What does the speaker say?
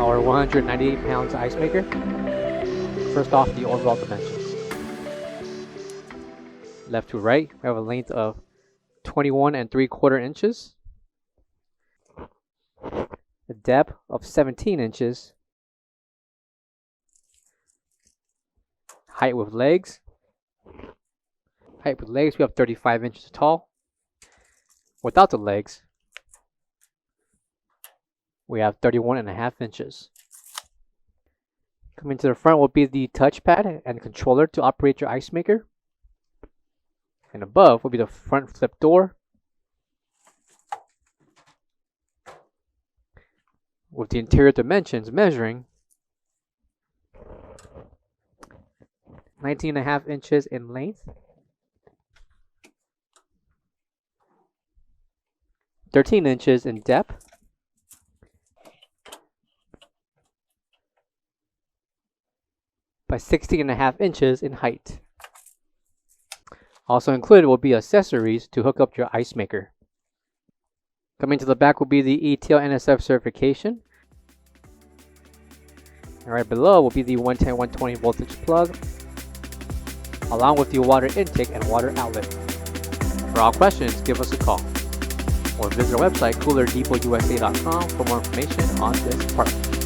our 198 pounds ice maker. First off, the overall dimensions. Left to right, we have a length of 21 3/4 inches, a depth of 17 inches, height with legs. We have 35 inches tall. Without the legs, we have 31.5 inches. Coming to the front will be the touchpad and controller to operate your ice maker. And above will be the front flip door with the interior dimensions measuring 19.5 inches in length, 13 inches in depth, by 16.5 inches in height. Also included will be accessories to hook up your ice maker. Coming to the back will be the ETL NSF certification. And right below will be the 110/120 voltage plug, along with the water intake and water outlet. For all questions, give us a call or visit our website coolerdepotUSA.com for more information on this part.